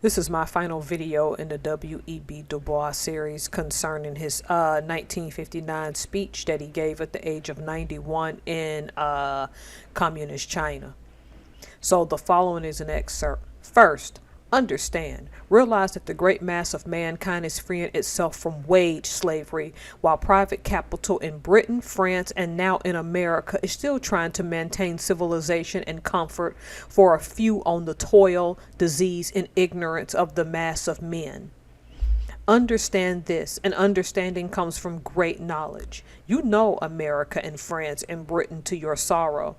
This is my final video in the W.E.B. Dubois series concerning his 1959 speech that he gave at the age of 91 in communist China. So the following is an excerpt. First, understand, realize that the great mass of mankind is freeing itself from wage slavery, while private capital in Britain, France, and now in America is still trying to maintain civilization and comfort for a few on the toil, disease, and ignorance of the mass of men. Understand this, and understanding comes from great knowledge. You know America and France and Britain to your sorrow.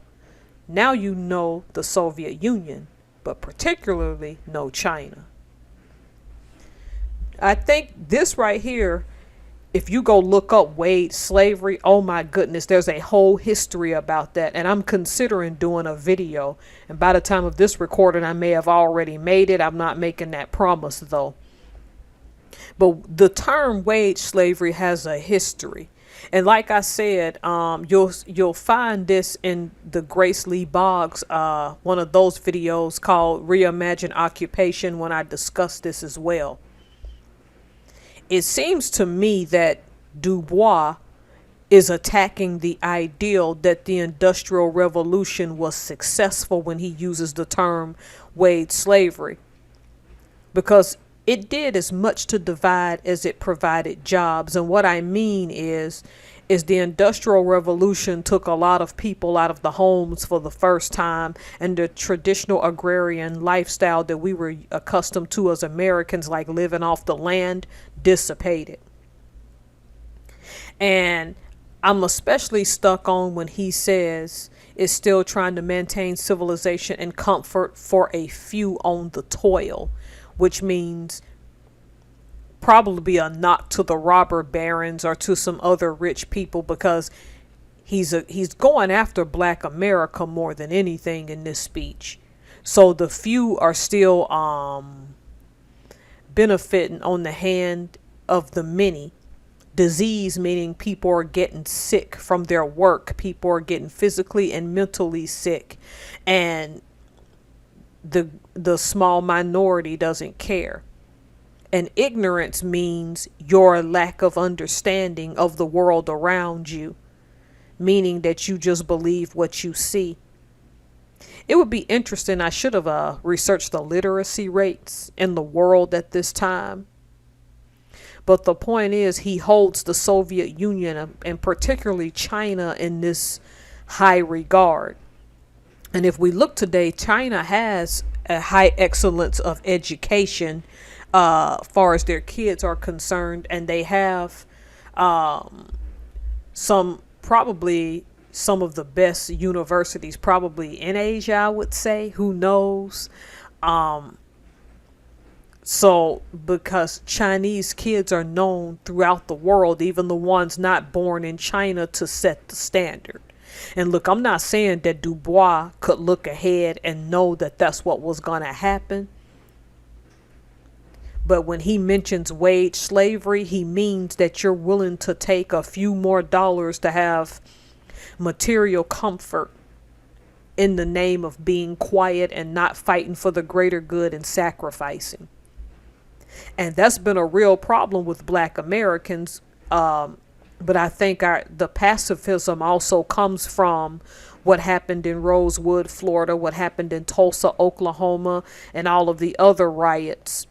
Now you know the Soviet Union, but particularly know China. I think this right here, if you go look up wage slavery, oh my goodness, there's a whole history about that. And I'm considering doing a video. And by the time of this recording, I may have already made it. I'm not making that promise though. But the term wage slavery has a history. And like I said, you'll find this in the Grace Lee Boggs, one of those videos called Reimagine Occupation, when I discuss this as well. It seems to me that Dubois is attacking the ideal that the Industrial Revolution was successful when he uses the term wage slavery, because it did as much to divide as it provided jobs. And what I mean is the Industrial Revolution took a lot of people out of the homes for the first time, and the traditional agrarian lifestyle that we were accustomed to as Americans, like living off the land, dissipated. And I'm especially stuck on when he says it's still trying to maintain civilization and comfort for a few on the toil, which means probably a knock to the robber barons or to some other rich people, because he's going after Black America more than anything in this speech. So the few are still benefiting on the hand of the many. Disease meaning people are getting sick from their work. People are getting physically and mentally sick, and the small minority doesn't care. And ignorance means your lack of understanding of the world around you, meaning that you just believe what you see. It would be interesting. I should have researched the literacy rates in the world at this time. But the point is, he holds the Soviet Union and particularly China in this high regard. And if we look today, China has a high excellence of education far as their kids are concerned, and they have probably some of the best universities probably in Asia, I would say. Who knows? So because Chinese kids are known throughout the world, even the ones not born in China, to set the standard. And look, I'm not saying that Dubois could look ahead and know that that's what was going to happen. But when he mentions wage slavery, he means that you're willing to take a few more dollars to have material comfort in the name of being quiet and not fighting for the greater good and sacrificing. And that's been a real problem with Black Americans. But I think the pacifism also comes from what happened in Rosewood, Florida, what happened in Tulsa, Oklahoma, and all of the other riots.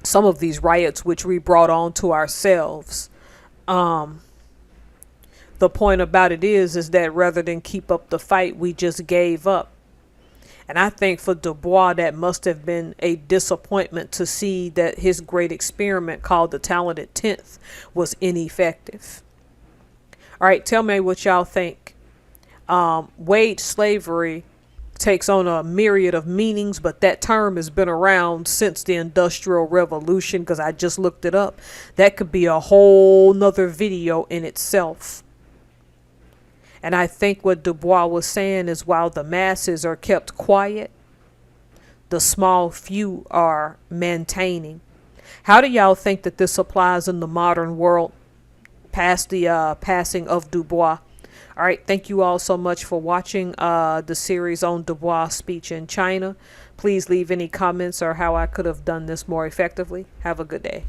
Some of these riots which we brought on to ourselves. The point about it is that rather than keep up the fight, we just gave up. And I think for Dubois, that must have been a disappointment to see that his great experiment called the Talented Tenth was ineffective. All right, tell me what y'all think. Wage slavery takes on a myriad of meanings, but that term has been around since the Industrial Revolution, because I just looked it up. That could be a whole nother video in itself. And I think what Dubois was saying is, while the masses are kept quiet, the small few are maintaining. How do y'all think that this applies in the modern world past the passing of Dubois? All right. Thank you all so much for watching the series on Dubois speech in China. Please leave any comments or how I could have done this more effectively. Have a good day.